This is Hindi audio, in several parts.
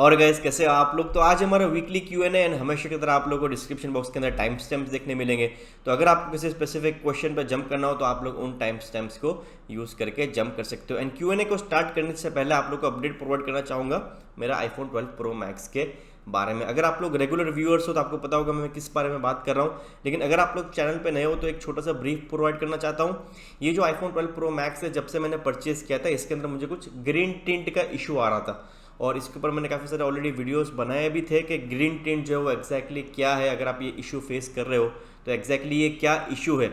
और गाइस कैसे हो आप लोग। तो आज हमारा वीकली Q&A एंड हमेशा की तरह आप लोगों को डिस्क्रिप्शन बॉक्स के अंदर टाइम स्टैम्प्स देखने मिलेंगे। तो अगर आपको किसी स्पेसिफिक क्वेश्चन पर जंप करना हो तो आप लोग उन टाइम स्टैम्प्स को यूज़ करके जंप कर सकते हो। एंड Q&A को स्टार्ट करने से पहले आप लोग को अपडेट प्रोवाइड करना चाहूँगा मेरा आईफोन 12 प्रो मैक्स के बारे में। अगर आप लोग रेगुलर व्यूअर्स हो तो आपको पता होगा मैं किस बारे में बात कर रहा हूँ, लेकिन अगर आप लोग चैनल पे नए हो तो एक छोटा सा ब्रीफ प्रोवाइड करना चाहता हूँ। ये जो आईफोन 12 प्रो मैक्स है, जब से मैंने परचेज किया था इसके अंदर मुझे कुछ ग्रीन टिंट का इशू आ रहा था और इसके ऊपर मैंने काफ़ी सारे ऑलरेडी वीडियोस बनाए भी थे कि ग्रीन टिंट जो है वो एग्जैक्टली क्या है। अगर आप ये इशू फेस कर रहे हो तो एग्जैक्टली ये क्या इशू है।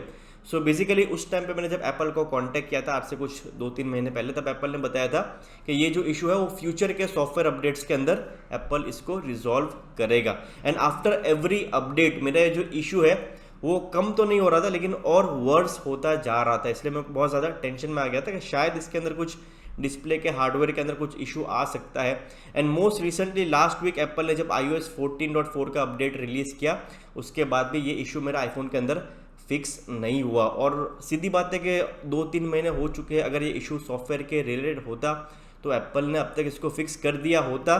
सो बेसिकली उस टाइम पे मैंने जब एप्पल को कांटेक्ट किया था आज से कुछ 2-3 महीने पहले, तब एप्पल ने बताया था कि ये जो इशू है वो फ्यूचर के सॉफ्टवेयर अपडेट्स के अंदर एप्पल इसको रिजॉल्व करेगा। एंड आफ्टर एवरी अपडेट मेरा जो इशू है वो कम तो नहीं हो रहा था लेकिन और वर्स होता जा रहा था, इसलिए मैं बहुत ज़्यादा टेंशन में आ गया था कि शायद इसके अंदर कुछ डिस्प्ले के हार्डवेयर के अंदर कुछ इशू आ सकता है। And most recently last week Apple ने जब iOS 14.4 का अपडेट रिलीज़ किया उसके बाद भी ये इशू मेरा आईफोन के अंदर फिक्स नहीं हुआ। और सीधी बात है कि 2-3 महीने हो चुके हैं, अगर ये इशू सॉफ्टवेयर के रिलेटेड होता तो एप्पल ने अब तक इसको फिक्स कर दिया होता,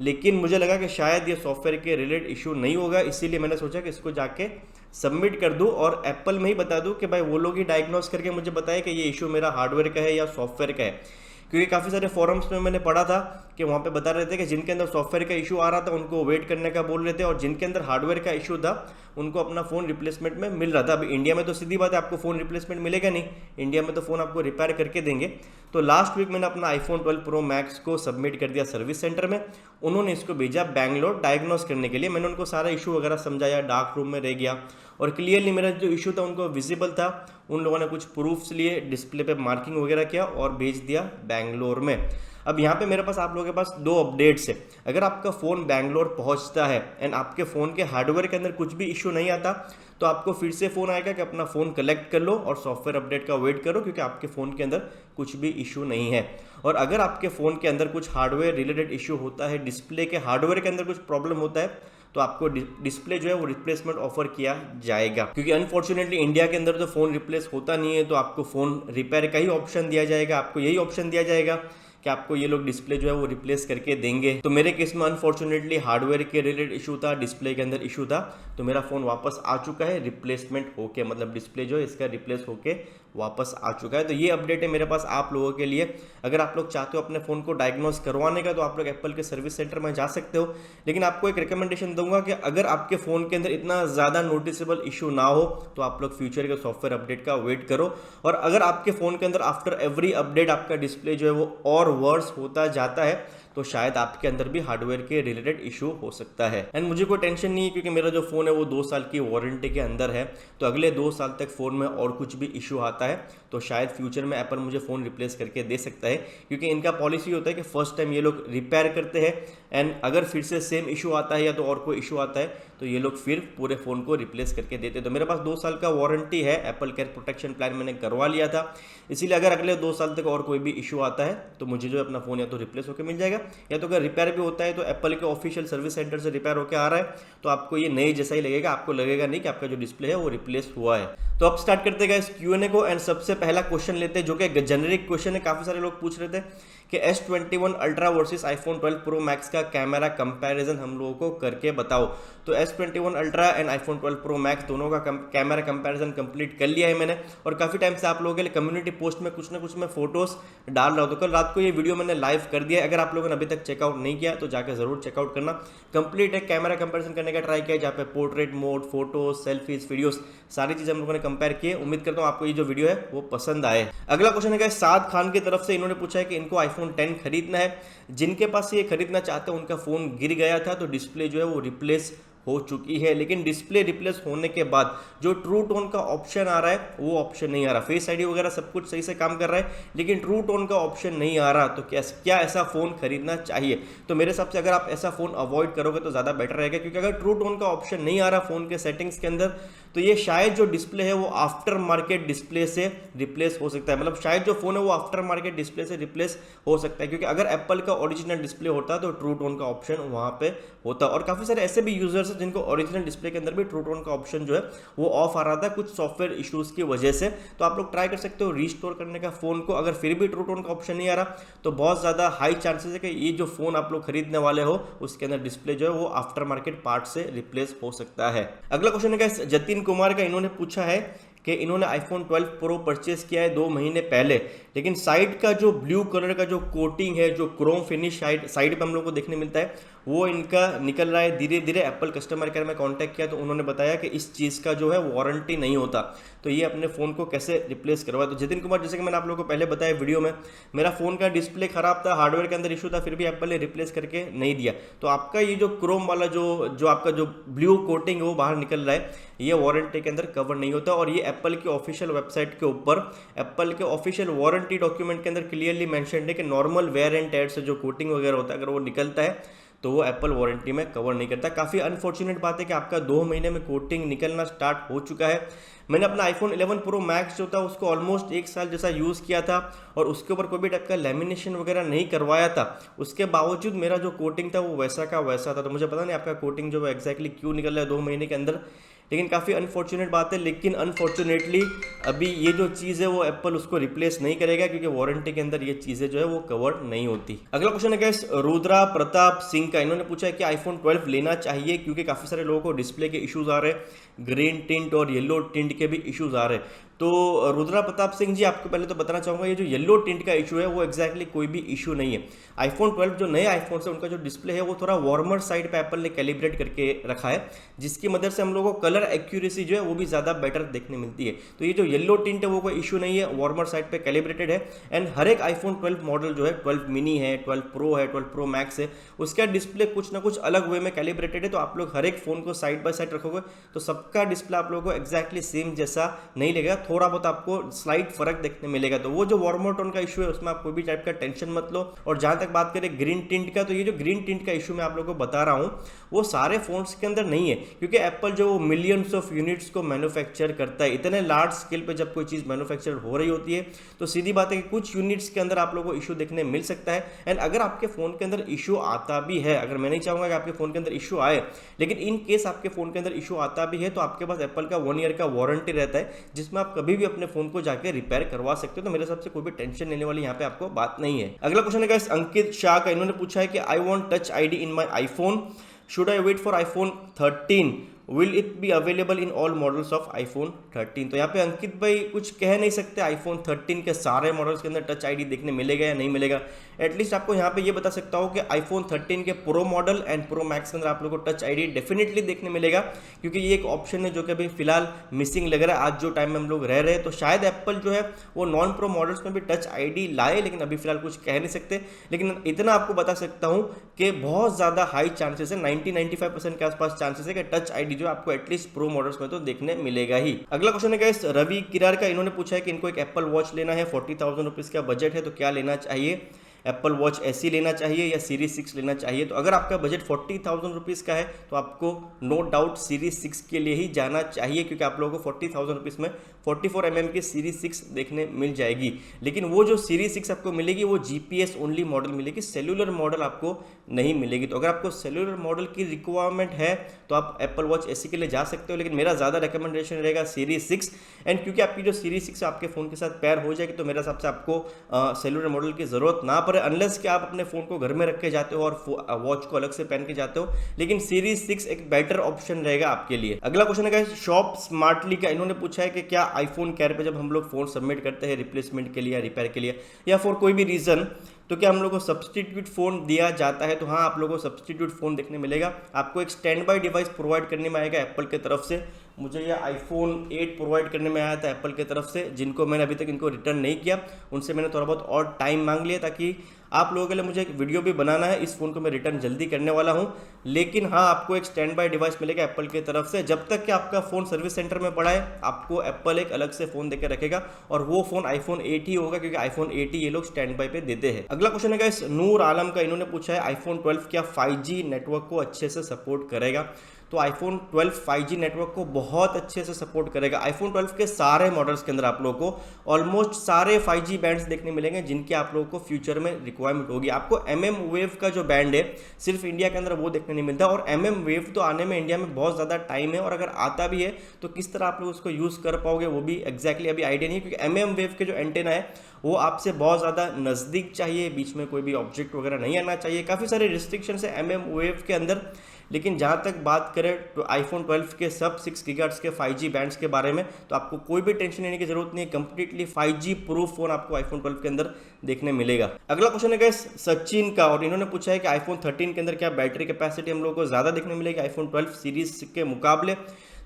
लेकिन मुझे लगा कि शायद ये सॉफ्टवेयर के रिलेटेड इशू नहीं होगा, इसीलिए मैंने सोचा कि इसको जाके सबमिट कर दूं और एप्पल में ही बता दूं कि भाई वो लोग ही डायग्नोस करके मुझे बताए कि ये इशू मेरा हार्डवेयर का है या सॉफ्टवेयर का है। क्योंकि काफ़ी सारे फोरम्स में मैंने पढ़ा था कि वहाँ पे बता रहे थे कि जिनके अंदर सॉफ्टवेयर का इशू आ रहा था उनको वेट करने का बोल रहे थे और जिनके अंदर हार्डवेयर का इशू था उनको अपना फ़ोन रिप्लेसमेंट में मिल रहा था। अभी इंडिया में तो सीधी बात है आपको फ़ोन रिप्लेसमेंट मिलेगा नहीं, इंडिया में तो फ़ोन आपको रिपेयर करके देंगे। तो लास्ट वीक मैंने अपना आईफोन 12 प्रो मैक्स को सबमिट कर दिया सर्विस सेंटर में, उन्होंने इसको भेजा बैंगलोर डायग्नोस करने के लिए। मैंने उनको सारा इशू वगैरह समझाया, डार्क रूम में रह गया और क्लियरली मेरा जो इशू था उनको विजिबल था। उन लोगों ने कुछ प्रूफ्स लिए, डिस्प्ले पे मार्किंग वगैरह किया और भेज दिया बैंगलोर में। अब यहाँ पे मेरे पास आप लोगों के पास दो अपडेट्स है। अगर आपका फ़ोन बैंगलोर पहुँचता है एंड आपके फ़ोन के हार्डवेयर के अंदर कुछ भी इशू नहीं आता तो आपको फिर से फ़ोन आएगा कि अपना फ़ोन कलेक्ट कर लो और सॉफ्टवेयर अपडेट का वेट करो, क्योंकि आपके फ़ोन के अंदर कुछ भी इशू नहीं है। और अगर आपके फ़ोन के अंदर कुछ हार्डवेयर रिलेटेड इशू होता है, डिस्प्ले के हार्डवेयर के अंदर कुछ प्रॉब्लम होता है, तो आपको डिस्प्ले जो है वो रिप्लेसमेंट ऑफर किया जाएगा। क्योंकि अनफॉर्चुनेटली इंडिया के अंदर तो फ़ोन रिप्लेस होता नहीं है, तो आपको फ़ोन रिपेयर का ही ऑप्शन दिया जाएगा। आपको यही ऑप्शन दिया जाएगा कि आपको ये लोग डिस्प्ले जो है वो रिप्लेस करके देंगे। तो मेरे केस में अनफॉर्चुनेटली हार्डवेयर के रिलेटेड इशू था, डिस्प्ले के अंदर इशू था, तो मेरा फ़ोन वापस आ चुका है रिप्लेसमेंट होके, मतलब डिस्प्ले जो है इसका रिप्लेस होके वापस आ चुका है। तो ये अपडेट है मेरे पास आप लोगों के लिए। अगर आप लोग चाहते हो अपने फ़ोन को डायग्नोस करवाने का तो आप लोग एप्पल के सर्विस सेंटर में जा सकते हो, लेकिन आपको एक रिकमेंडेशन दूंगा कि अगर आपके फ़ोन के अंदर इतना ज़्यादा नोटिसेबल इशू ना हो तो आप लोग फ्यूचर के सॉफ्टवेयर अपडेट का वेट करो। और अगर आपके फ़ोन के अंदर आफ्टर एवरी अपडेट आपका डिस्प्ले जो है वो और वर्स होता जाता है तो शायद आपके अंदर भी हार्डवेयर के रिलेटेड इशू हो सकता है। एंड मुझे कोई टेंशन नहीं है क्योंकि मेरा जो फ़ोन है वो 2 साल की वारंटी के अंदर है, तो अगले 2 साल तक फ़ोन में और कुछ भी इशू आता है तो शायद फ्यूचर में एप्पल मुझे फ़ोन रिप्लेस करके दे सकता है। क्योंकि इनका पॉलिसी होता है कि फर्स्ट टाइम ये लोग रिपेयर करते हैं एंड अगर फिर से सेम इशू आता है या तो और कोई इशू आता है तो ये लोग फिर पूरे फ़ोन को रिप्लेस करके देते हैं। तो मेरे पास 2 साल का वारंटी है, एप्पल केयर प्रोटेक्शन प्लान मैंने करवा लिया था, इसीलिए अगर अगले 2 साल तक और कोई भी इशू आता है तो मुझे जो अपना फ़ोन या तो रिप्लेस होकर मिल जाएगा या तो अगर रिपेयर भी होता है तो एप्पल के ऑफिशियल सर्विस सेंटर से रिपेयर होकर आ रहा है तो आपको ये नए जैसा ही लगेगा, आपको लगेगा नहीं कि आपका जो डिस्प्ले है वो रिप्लेस हुआ है। तो अब स्टार्ट करते हैं इस Q&A को एंड सबसे पहला क्वेश्चन लेते हैं जो कि जेनेरिक क्वेश्चन है। काफ़ी सारे लोग पूछ रहे थे कि S21 ultra versus iPhone 12 pro max का कैमरा कंपैरिजन हम लोगों को करके बताओ। तो S21 ultra and iPhone 12 pro max दोनों का कैमरा कंपैरिजन कंप्लीट कर लिया है मैंने, और काफ़ी टाइम से आप लोगों के लिए कम्युनिटी पोस्ट में कुछ ना कुछ मैं फोटोज डाल रहा हूँ। तो कल रात को ये वीडियो मैंने लाइव कर दिया है, अगर आप लोगों ने अभी तक चेकआउट नहीं किया तो जाकर जरूर चेकआउट करना। कंप्लीट एक कैमरा कंपैरिजन करने का ट्राई किया जहाँ पे portrait mode, photos, selfies, videos सारी चीज़ें हम लोगों ने कंपेयर किए। उम्मीद करता हूँ आपको ये जो वीडियो है वो पसंद आए। अगला क्वेश्चन है साद खान की तरफ से, इन्होंने पूछा है कि इनको आईफोन 10 खरीदना है, जिनके पास ये खरीदना चाहते हैं उनका फ़ोन गिर गया था तो डिस्प्ले जो है वो रिप्लेस हो चुकी है, लेकिन डिस्प्ले रिप्लेस होने के बाद जो ट्रू टोन का ऑप्शन आ रहा है वो ऑप्शन नहीं आ रहा। फेस आईडी वगैरह सब कुछ सही से काम कर रहा है लेकिन ट्रू टोन का ऑप्शन नहीं आ रहा। तो क्या ऐसा फ़ोन खरीदना चाहिए? तो मेरे हिसाब से अगर आप ऐसा फ़ोन अवॉइड करोगे तो ज़्यादा बेटर रहेगा, क्योंकि अगर ट्रू टोन का ऑप्शन नहीं आ रहा फ़ोन के सेटिंग्स के अंदर तो ये शायद जो डिस्प्ले है वो आफ्टर मार्केट डिस्प्ले से रिप्लेस हो सकता है। मतलब शायद जो फ़ोन है वो आफ्टर मार्केट डिस्प्ले से रिप्लेस हो सकता है, क्योंकि अगर एप्पल का ओरिजिनल डिस्प्ले होता तो ट्रू टोन का ऑप्शन वहाँ पे होता। और काफ़ी सारे ऐसे भी यूजर्स यूजर्स जिनको ओरिजिनल डिस्प्ले के अंदर भी ट्रू टोन का ऑप्शन जो है वो ऑफ आ रहा था कुछ सॉफ्टवेयर इश्यूज की वजह से। तो आप लोग ट्राई कर सकते हो रीस्टोर करने का फोन को। अगर फिर भी ट्रू टोन का ऑप्शन नहीं आ रहा तो बहुत ज़्यादा हाई चांसेस है कि ये जो फोन आप लोग खरीदने वाले हो उसके अंदर डिस्प्ले जो है वो आफ्टर मार्केट पार्ट से रिप्लेस हो सकता है। अगला क्वेश्चन है गाइस जतिन कुमार का, इन्होंने पूछा है कि इन्होंने iPhone 12 Pro परचेस किया है 2 महीने पहले, लेकिन साइड का जो ब्लू कलर का जो कोटिंग है, जो क्रोम फिनिश साइड पे हम लोग को देखने मिलता है, वो इनका निकल रहा है धीरे धीरे। एप्पल कस्टमर केयर में कांटेक्ट किया तो उन्होंने बताया कि इस चीज़ का जो है वारंटी नहीं होता, तो ये अपने फ़ोन को कैसे रिप्लेस करवाए। तो जतिन कुमार, जैसे कि मैंने आप लोगों को पहले बताया वीडियो में, मेरा फ़ोन का डिस्प्ले खराब था, हार्डवेयर के अंदर इशू था, फिर भी एप्पल ने रिप्लेस करके नहीं दिया। तो आपका ये जो क्रोम वाला जो आपका जो ब्लू कोटिंग है वो बाहर निकल रहा है, ये वारंटी के अंदर कवर नहीं होता। और ये एप्पल की ऑफिशियल वेबसाइट के ऊपर एप्पल के ऑफिशियल वारंटी डॉक्यूमेंट के अंदर क्लियरली मेंशन्ड है कि नॉर्मल वेयर एंड टेयर से जो कोटिंग वगैरह होता है अगर वो निकलता है तो वो एप्पल वारंटी में कवर नहीं करता। काफ़ी अनफॉर्चुनेट बात है कि आपका 2 महीने में कोटिंग निकलना स्टार्ट हो चुका है। मैंने अपना iPhone 11 Pro Max जो था उसको ऑलमोस्ट 1 साल जैसा यूज़ किया था और उसके ऊपर कोई भी टाइप का लेमिनेशन वगैरह नहीं करवाया था, उसके बावजूद मेरा जो कोटिंग था वो वैसा का वैसा था। तो मुझे पता नहीं आपका कोटिंग जो है एग्जैक्टली क्यों निकल रहा है 2 महीने के अंदर, लेकिन काफ़ी अनफॉर्चुनेट बात है। लेकिन अनफॉर्चुनेटली अभी ये जो चीज़ है वो एप्पल उसको रिप्लेस नहीं करेगा क्योंकि वारंटी के अंदर ये चीज़ें जो है वो कवर नहीं होती। अगला क्वेश्चन है गाइस रुद्रा प्रताप सिंह का, इन्होंने पूछा है कि iPhone 12 लेना चाहिए क्योंकि काफ़ी सारे लोगों को डिस्प्ले के इश्यूज आ रहे हैं, ग्रीन टिंट और येलो टिंट के भी इश्यूज आ रहे हैं। तो रुद्रा प्रताप सिंह जी, आपको पहले तो बताना चाहूँगा ये जो येलो टिंट का इशू है वो एक्जैक्टली कोई भी इशू नहीं है। iPhone 12 जो नए आईफोन है उनका जो डिस्प्ले है वो थोड़ा वार्मर साइड पे एप्पल ने कैलिब्रेट करके रखा है, जिसकी मदद से हम लोगों को कलर एक्यूरेसी जो है वो भी ज़्यादा बेटर देखने मिलती है। तो ये जो येलो टिंट है वो कोई इशू नहीं है, वार्मर साइड पे कैलिब्रेटेड है। एंड हर एक iPhone 12 मॉडल जो है 12 मिनी है, 12 प्रो है, 12 प्रो मैक्स है, उसका डिस्प्ले कुछ ना कुछ अलग वे में कैलिब्रेटेड है। तो आप लोग हर एक फ़ोन को साइड बाय साइड रखोगे तो सबका डिस्प्ले आप लोगों को एक्जैक्टली सेम जैसा नहीं लगेगा, थोड़ा बहुत आपको स्लाइट फर्क देखने मिलेगा। तो वो जो वार्मर टोन का इशू है उसमें आप कोई भी टाइप का टेंशन मत लो। और जहां तक बात करें ग्रीन टिंट का, तो ये जो ग्रीन टिंट का इशू मैं आप लोगों को बता रहा हूं वो सारे फोन्स के अंदर नहीं है, क्योंकि एप्पल जो मिलियंस ऑफ यूनिट्स को मैन्युफैक्चर करता है, इतने लार्ज स्केल पे जब कोई चीज़ मैन्युफैक्चर हो रही होती है तो सीधी बात है कि कुछ यूनिट्स के अंदर आप लोगों को इशू देखने मिल सकता है। एंड अगर आपके फ़ोन के अंदर इशू आता भी है, अगर मैं नहीं चाहूँगा कि आपके फ़ोन के अंदर इशू आए, लेकिन इन केस आपके फ़ोन के अंदर इशू आता भी है तो आपके पास एप्पल का 1 ईयर का वारंटी रहता है, जिसमें आप कभी भी अपने फ़ोन को जाकर रिपेयर करवा सकते हो। तो मेरे हिसाब से कोई भी टेंशन लेने वाली यहाँ पे आपको बात नहीं है। अगला क्वेश्चन है गाइस अंकित शाह का, इन्होंने पूछा है कि I want touch ID in my iPhone, should I wait for iPhone 13, will it be available in all models of iPhone 13। तो यहाँ पे अंकित भाई कुछ कह नहीं सकते iPhone 13 के सारे मॉडल्स के अंदर टच आईडी देखने मिलेगा या नहीं मिलेगा। एटलीस्ट आपको यहाँ पे ये बता सकता हूँ कि iPhone 13 के pro model and pro max के अंदर आप लोगों को टच आईडी डेफिनेटली देखने मिलेगा, क्योंकि ये एक ऑप्शन है जो कि अभी फिलहाल मिसिंग लग रहा है आज जो टाइम में हम लोग रह रहे हैं। तो शायद एप्पल जो है वो नॉन प्रो मॉडल्स में भी टच आईडी लाए, लेकिन अभी फिलहाल कुछ कह नहीं सकते। लेकिन इतना आपको बता सकता हूँ कि बहुत ज़्यादा हाई चांसेस है, 90-95% के आसपास चांसेस है कि टच आईडी जो आपको एटलीस्ट प्रो मॉडल्स में तो देखने मिलेगा ही। अगला क्वेश्चन है गाइस रवि किरार का, इन्होंने पूछा है कि इनको एक एप्पल वॉच लेना है, 40,000 रुपीज़ का बजट है, तो क्या लेना चाहिए, एप्पल वॉच ऐसी लेना चाहिए या सीरीज 6 लेना चाहिए। तो अगर आपका बजट 40,000 रुपीज़ का है तो आपको नो डाउट सीरीज 6 के लिए ही जाना चाहिए, क्योंकि आप लोगों को 40,000 रुपीज़ में 44 mm की सीरीज 6 देखने मिल जाएगी। लेकिन वो जो सीरीज 6 आपको मिलेगी वो GPS ओनली मॉडल मिलेगी, सेलुलर मॉडल आपको नहीं मिलेगी। तो अगर आपको सेलुलर मॉडल की रिक्वायरमेंट है तो आप एप्पल वॉच ऐसी के लिए जा सकते हो, लेकिन मेरा ज़्यादा रिकमेंडेशन रहेगा सीरीज 6। एंड क्योंकि आपकी जो सीरीज 6 आपके फ़ोन के साथ पेयर हो जाएगी तो मेरे हिसाब से आपको सेलुलर मॉडल की ज़रूरत ना पड़े, अनलेस कि आप अपने फ़ोन को घर में रख के जाते हो और वॉच को अलग से पहन के जाते हो। लेकिन सीरीज 6 एक बेटर ऑप्शन रहेगा आपके लिए। अगला क्वेश्चन है शॉप स्मार्टली का, इन्होंने पूछा है कि क्या आईफोन केयर पे जब हम लोग फ़ोन सबमिट करते हैं रिप्लेसमेंट के लिए या रिपेयर के लिए या फॉर कोई भी रीज़न, तो क्या हम लोग को सब्सटीट्यूट फ़ोन दिया जाता है। तो हाँ, आप लोगों को सब्सटीट्यूट फ़ोन देखने मिलेगा। आपको एक स्टैंड बाय डिवाइस प्रोवाइड करने में आएगा एप्पल की तरफ से। मुझे यह iPhone 8 प्रोवाइड करने में आया था एप्पल की तरफ से, जिनको मैंने अभी तक इनको रिटर्न नहीं किया, उनसे मैंने थोड़ा बहुत और टाइम मांग लिया ताकि आप लोगों के लिए मुझे एक वीडियो भी बनाना है। इस फ़ोन को मैं रिटर्न जल्दी करने वाला हूं। लेकिन हाँ, आपको एक स्टैंड बाय डिवाइस मिलेगा एप्पल की तरफ से। जब तक कि आपका फ़ोन सर्विस सेंटर में पड़ा है आपको एप्पल एक अलग से फ़ोन देकर रखेगा, और वो फ़ोन iPhone 8 ही होगा, क्योंकि iPhone 8 ही ये लोग स्टैंड बाय पे देते हैं। अगला क्वेश्चन है गाइस नूर आलम का, इन्होंने पूछा है iPhone 12 क्या 5G नेटवर्क को अच्छे से सपोर्ट करेगा। तो आईफोन 12 5G नेटवर्क को बहुत अच्छे से सपोर्ट करेगा। आईफोन 12 के सारे मॉडल्स के अंदर आप लोगों को ऑलमोस्ट सारे 5G बैंड्स देखने मिलेंगे जिनकी आप लोगों को फ्यूचर में रिक्वायरमेंट होगी। आपको MM वेव का जो बैंड है सिर्फ इंडिया के अंदर वो देखने नहीं मिलता, और MM वेव तो आने में इंडिया में बहुत ज़्यादा टाइम है, और अगर आता भी है तो किस तरह आप लोग उसको यूज़ कर पाओगे वो भी एग्जैक्टली अभी आइडिया नहीं है, क्योंकि MM वेव के जो एंटेना है वो आपसे बहुत ज़्यादा नज़दीक चाहिए, बीच में कोई भी ऑब्जेक्ट वगैरह नहीं आना चाहिए, काफ़ी सारे रिस्ट्रिक्शंस है MM वेव के अंदर। लेकिन जहाँ तक बात करें तो आईफोन 12 के सब 6 गीगाहर्ट्ज के 5G बैंड्स के बारे में, तो आपको कोई भी टेंशन लेने की जरूरत नहीं है, कंप्लीटली 5G प्रूफ फोन आपको आईफोन 12 के अंदर देखने मिलेगा। अगला क्वेश्चन है गाइस सचिन का, और इन्होंने पूछा है कि आईफोन 13 के अंदर क्या बैटरी कैपेसिटी हम लोग को ज़्यादा देखने मिलेगी आईफोन 12 सीरीज के मुकाबले।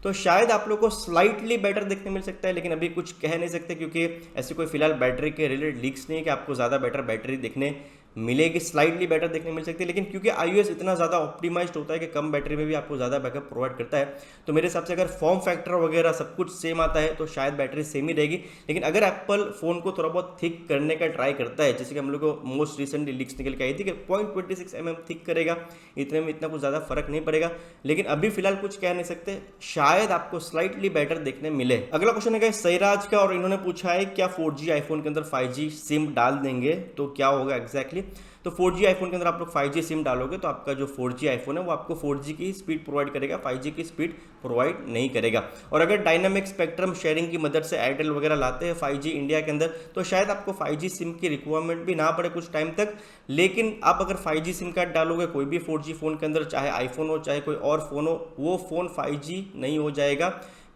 तो शायद आप लोग को स्लाइटली बेटर देखने मिल सकता है, लेकिन अभी कुछ कह नहीं सकते क्योंकि ऐसे कोई फिलहाल बैटरी के रिलेटेड लीक्स नहीं है कि आपको ज़्यादा बेटर बैटरी देखने मिलेगी। स्लाइटली बेटर देखने मिल सकती है, लेकिन क्योंकि iOS इतना ज़्यादा ऑप्टिमाइज्ड होता है कि कम बैटरी में भी आपको ज़्यादा बैकअप प्रोवाइड करता है, तो मेरे हिसाब से अगर फॉर्म फैक्टर वगैरह सब कुछ सेम आता है तो शायद बैटरी सेम ही रहेगी। लेकिन अगर एप्पल फ़ोन को थोड़ा बहुत थिक करने का ट्राई करता है, जैसे कि हम लोग को मोस्ट रिसेंटली लीक्स निकल के आई थी कि 0.26 mm थिक करेगा, इतने में इतना कुछ ज़्यादा फर्क नहीं पड़ेगा, लेकिन अभी फिलहाल कुछ कह नहीं सकते, शायद आपको स्लाइटली बेटर देखने मिले। अगला क्वेश्चन है सैराज का, और इन्होंने पूछा है क्या 4G आईफोन के अंदर 5G सिम डाल देंगे तो क्या होगा एग्जैक्टली। तो 4G आईफोन के अंदर आप लोग 5G सिम डालोगे तो आपका जो 4G आईफोन है वो आपको 4G की स्पीड प्रोवाइड करेगा, 5G की स्पीड प्रोवाइड नहीं करेगा। और अगर डायनामिक स्पेक्ट्रम शेयरिंग की मदद से एयरटेल वगैरह लाते हैं 5G इंडिया के अंदर, तो शायद आपको 5G सिम की रिक्वायरमेंट भी ना पड़े कुछ टाइम तक। लेकिन आप अगर 5G सिम कार्ड डालोगे कोई भी 4G फोन के अंदर, चाहे आईफोन हो चाहे कोई और फोन हो, वो फोन 5G नहीं हो जाएगा।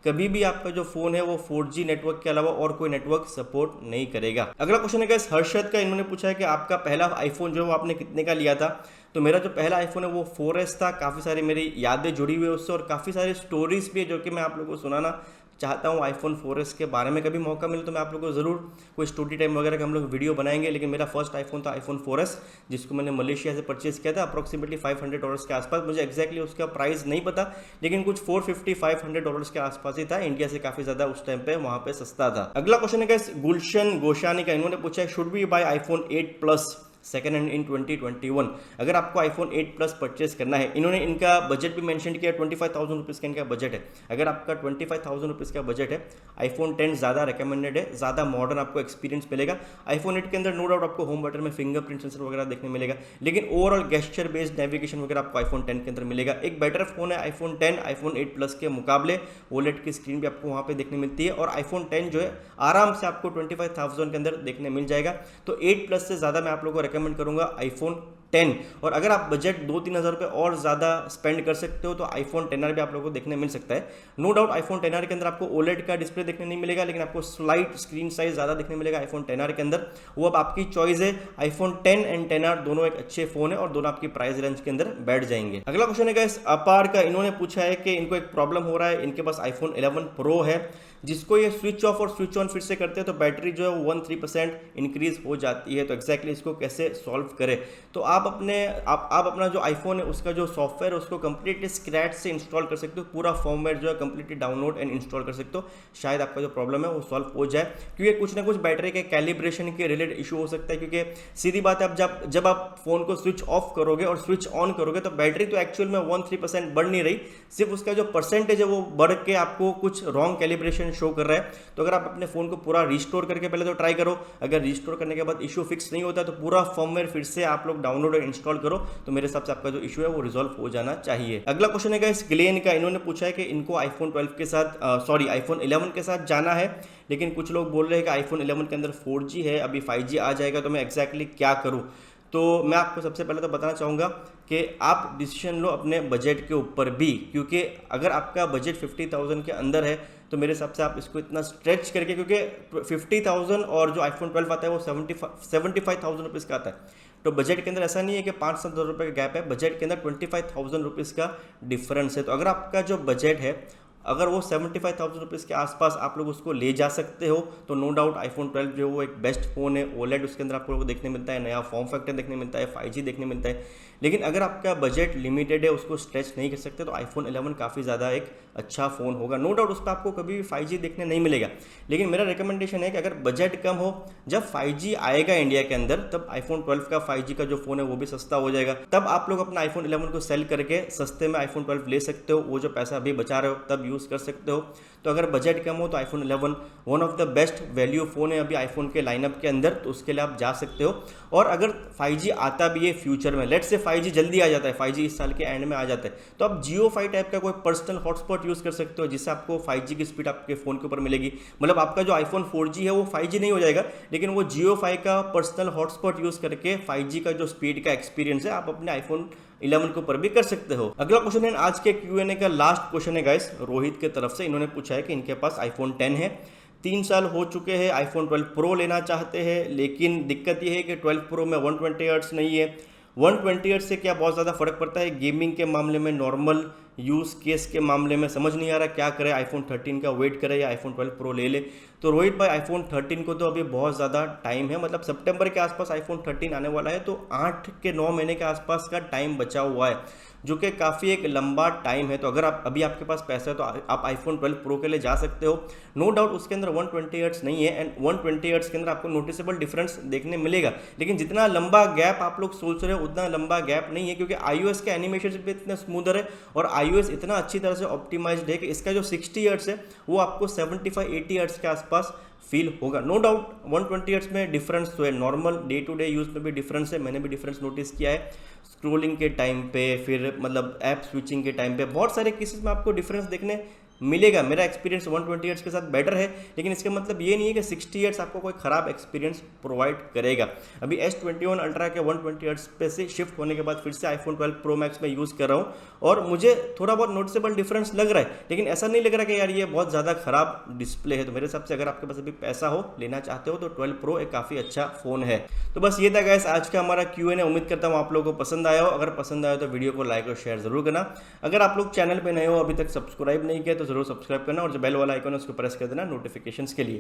कभी भी आपका जो फोन है वो 4G नेटवर्क के अलावा और कोई नेटवर्क सपोर्ट नहीं करेगा। अगला क्वेश्चन है हर्षद का, इन्होंने पूछा है कि आपका पहला आईफोन जो है वो आपने कितने का लिया था। तो मेरा जो पहला आईफोन है वो 4S था, काफ़ी सारी मेरी यादें जुड़ी हुई है उससे, और काफ़ी सारी स्टोरीज भी है जो कि मैं आप लोगों को सुनाना चाहता हूँ आईफोन 4S के बारे में। कभी मौका मिले तो मैं आप लोगों को ज़रूर कोई स्टोरी टाइम वगैरह का हम लोग वीडियो बनाएंगे। लेकिन मेरा फर्स्ट आईफोन था आईफोन 4S, जिसको मैंने मलेशिया से परचेज किया था अप्रॉक्सीमेटली $500 के आसपास। मुझे एक्जैक्टली उसका प्राइस नहीं पता, लेकिन कुछ $450-500 के आसपास ही था। इंडिया से काफ़ी ज़्यादा उस टाइम पे वहाँ पे सस्ता था। अगला क्वेश्चन है गुलशन गोशानी का, इन्होंने पूछा है should we buy iPhone 8 plus second hand in 2021। अगर आपको आईफोन 8 प्लस परचेस करना है, इन्होंने इनका बजट भी मेंशन किया, 25,000 रुपीज़ का इनका बजट है। अगर आपका 25,000 रुपीज़ का बजट है, आईफोन 10 ज़्यादा रिकमेंडेड है, ज़्यादा मॉडर्न आपको एक्सपीरियंस मिलेगा। आईफोन 8 के अंदर नो डाउट आपको होम बटन में फिंगरप्रिंट सेंसर वगैरह देखने मिलेगा, लेकिन ओवरऑल गेस्चर बेस्ड नेविगेशन वगैरह आपको आईफोन 10 के अंदर मिलेगा। एक बेटर फोन है आईफोन 10 आईफोन 8 प्लस के मुकाबले। ओलेड की स्क्रीन भी आपको वहाँ पे देखने मिलती है, और आईफोन 10 जो है आराम से आपको 25,000 के अंदर देखने मिल जाएगा। तो 8 प्लस से ज़्यादा मैं आप लोगों को रिकमेंड करूँगा आईफोन 10। और अगर आप बजट 2-3 हज़ार रुपये और ज़्यादा स्पेंड कर सकते हो तो आईफोन 10R भी आप लोगों को देखने मिल सकता है। नो डाउट आईफोन 10R के अंदर आपको ओलेड का डिस्प्ले देखने नहीं मिलेगा, लेकिन आपको स्लाइड स्क्रीन साइज ज़्यादा देखने मिलेगा आईफोन 10R के अंदर। वो अब आपकी चॉइस है। आईफोन 10 एंड 10R दोनों एक अच्छे फ़ोन है और दोनों आपकी प्राइस रेंज के अंदर बैठ जाएंगे। अगला क्वेश्चन है गाइस अपार का, इन्होंने पूछा है कि इनको एक प्रॉब्लम हो रहा है, इनके पास आईफोन 11 प्रो है, जिसको ये स्विच ऑफ और स्विच ऑन फिर से करते हैं तो बैटरी जो है 1-3% इंक्रीज हो जाती है। तो एक्जैक्टली इसको कैसे सॉल्व करें। तो आप अपना जो आईफोन है उसका जो सॉफ्टवेयर है उसको कंप्लीटली स्क्रैच से इंस्टॉल कर सकते हो, पूरा फॉर्मवेयर जो है कंप्लीटली डाउनलोड एंड इंस्टॉल कर सकते हो। शायद आपका जो प्रॉब्लम है वो सॉल्व हो जाए, क्योंकि कुछ ना कुछ बैटरी के कैलिब्रेशन के रिलेटेड इशू हो सकता है। क्योंकि सीधी बात है, जब आप फोन को स्विच ऑफ करोगे और स्विच ऑन करोगे तो बैटरी तो एक्चुअल में 1-3% बढ़ नहीं रही, सिर्फ उसका जो परसेंटेज है वो बढ़ के आपको कुछ रॉन्ग कैलिब्रेशन शो कर रहा है। तो अगर आप अपने फोन को पूरा रिस्टोर करके पहले तो ट्राई करो, अगर रिस्टोर करने के बाद इशू फिक्स नहीं होता तो पूरा फॉर्मवेयर फिर से आप लोग डाउनलोड और इंस्टॉल करो, तो मेरे हिसाब से आपका जो इशू है वो रिजॉल्व हो जाना चाहिए। अगला क्वेश्चन है गाइस ग्लेन का, इन्होंने पूछा है कि इनको आईफोन 12 के साथ आईफोन 11 के साथ जाना है, लेकिन कुछ लोग बोल रहे हैं कि आईफोन 11 के अंदर 4G है, अभी 5G आ जाएगा, तो मैं एक्जैक्टली क्या करूं। तो मैं आपको सबसे पहले तो बताना चाहूँगा कि आप डिसीजन लो अपने बजट के ऊपर भी, क्योंकि अगर आपका बजट 50,000 के अंदर है तो मेरे हिसाब से आप इसको इतना स्ट्रेच करके, क्योंकि 50,000 और जो आईफोन 12 आता है वो 75,000 रुपीज़ का आता है। तो बजट के अंदर ऐसा नहीं है कि 5-7 हज़ार रुपये का गैप है, बजट के अंदर 25,000 रुपीज़ का डिफरेंस है। तो अगर आपका जो बजट है अगर वो 75,000 रुपीज़ के आसपास आप लोग उसको ले जा सकते हो, तो नो डाउट आईफोन 12 जो है वो एक बेस्ट फ़ोन है। ओलेड उसके अंदर आपको देखने मिलता है, नया फॉर्म फैक्टर देखने मिलता है, 5G देखने मिलता है। लेकिन अगर आपका बजट लिमिटेड है, उसको स्ट्रेच नहीं कर सकते, तो आईफोन 11 काफ़ी ज़्यादा एक अच्छा फ़ोन होगा। नो डाउट उस पर आपको कभी भी 5G देखने नहीं मिलेगा, लेकिन मेरा रिकमेंडेशन है कि अगर बजट कम हो, जब 5G आएगा इंडिया के अंदर, तब आईफोन 12 का 5G का जो फ़ोन है वो भी सस्ता हो जाएगा। तब आप लोग अपना आईफोन 11 को सेल करके सस्ते में आईफोन 12 ले सकते हो। वो जो पैसा अभी बचा रहे हो तब यूज़ कर सकते हो। तो अगर बजट कम हो तो iPhone 11 one of the best value phone है अभी आईफोन के लाइनअप के अंदर, तो उसके लिए आप जा सकते हो। और अगर 5G आता भी है फ्यूचर में, लेट्स से 5G जल्दी आ जाता है, 5G इस साल के एंड में आ जाता है, तो आप जियो 5 टाइप का कोई पर्सनल हॉटस्पॉट यूज़ कर सकते हो, जिससे आपको 5G की स्पीड आपके फ़ोन के ऊपर मिलेगी। मतलब आपका जो आईफोन 4G है वो 5G नहीं हो जाएगा, लेकिन वो जियो 5 का पर्सनल हॉटस्पॉट यूज़ करके 5G का जो स्पीड का एक्सपीरियंस है आप अपने आईफोन 11 के ऊपर भी कर सकते हो। अगला क्वेश्चन है आज के Q&A का लास्ट क्वेश्चन है गाइस, रोहित के तरफ से। इन्होंने पूछा है कि इनके पास आईफोन 10 है, 3 साल हो चुके हैं, आईफोन 12 प्रो लेना चाहते हैं, लेकिन दिक्कत ये है कि 12 प्रो में 120 हर्ट्ज नहीं है। 120 हर्ट्ज से क्या बहुत ज़्यादा फर्क पड़ता है गेमिंग के मामले में, नॉर्मल यूज़ केस के मामले में समझ नहीं आ रहा क्या करे, आईफोन 13 का वेट करे या आईफोन 12 प्रो ले ले। तो रोहित भाई आईफोन 13 को तो अभी बहुत ज़्यादा टाइम है, मतलब सितंबर के आसपास आईफोन 13 आने वाला है, तो 8 के 9 महीने के आसपास का टाइम बचा हुआ है, जो कि काफ़ी एक लंबा टाइम है। तो अगर आप अभी आपके पास पैसा है तो आप आईफोन 12 प्रो के लिए जा सकते हो। नो डाउट उसके अंदर 120 हर्ट्ज नहीं है, एंड 120 हर्ट्ज के अंदर आपको नोटिसेबल डिफरेंस देखने मिलेगा, लेकिन जितना लंबा गैप आप लोग सोच रहे हो उतना लंबा गैप नहीं है, क्योंकि iOS के एनिमेशन भी इतने स्मूदर है और iOS इतना अच्छी तरह से ऑप्टिमाइज्ड है कि इसका जो 60 हर्ट्ज है वो आपको 75-80 हर्ट्ज के आसपास फील होगा। नो डाउट 120 हर्ट्ज में डिफरेंस तो है, normal day to day use में भी डिफरेंस है, मैंने भी डिफरेंस नोटिस किया है स्क्रोलिंग के टाइम पे, फिर मतलब ऐप स्विचिंग के टाइम पे, बहुत सारे केसेस में आपको डिफरेंस देखने मिलेगा। मेरा एक्सपीरियंस 120 हर्ट्ज के साथ बेटर है, लेकिन इसका मतलब ये नहीं है कि 60 हर्ट्ज आपको कोई ख़राब एक्सपीरियंस प्रोवाइड करेगा। अभी S21 अल्ट्रा के 120 हर्ट्ज पे से शिफ्ट होने के बाद फिर से आईफोन 12 प्रो मैक्स में यूज़ कर रहा हूँ, और मुझे थोड़ा बहुत नोटिसेबल डिफरेंस लग रहा है, लेकिन ऐसा नहीं लग रहा कि यार ये बहुत ज़्यादा ख़राब डिस्प्ले है। तो मेरे हिसाब से अगर आपके पास अभी पैसा हो, लेना चाहते हो, तो 12 प्रो एक काफ़ी अच्छा फ़ोन है। तो बस ये था गाइस आज का हमारा Q&A। उम्मीद करता हूँ आप लोगों को पसंद आया हो। अगर पसंद आया हो तो वीडियो को लाइक और शेयर जरूर करना। अगर आप लोग चैनल पे नए हो, अभी तक सब्सक्राइब नहीं किया, तो जरूर सब्सक्राइब करना, और जो बेल वाला आइकन है उसको प्रेस कर देना नोटिफिकेशंस के लिए।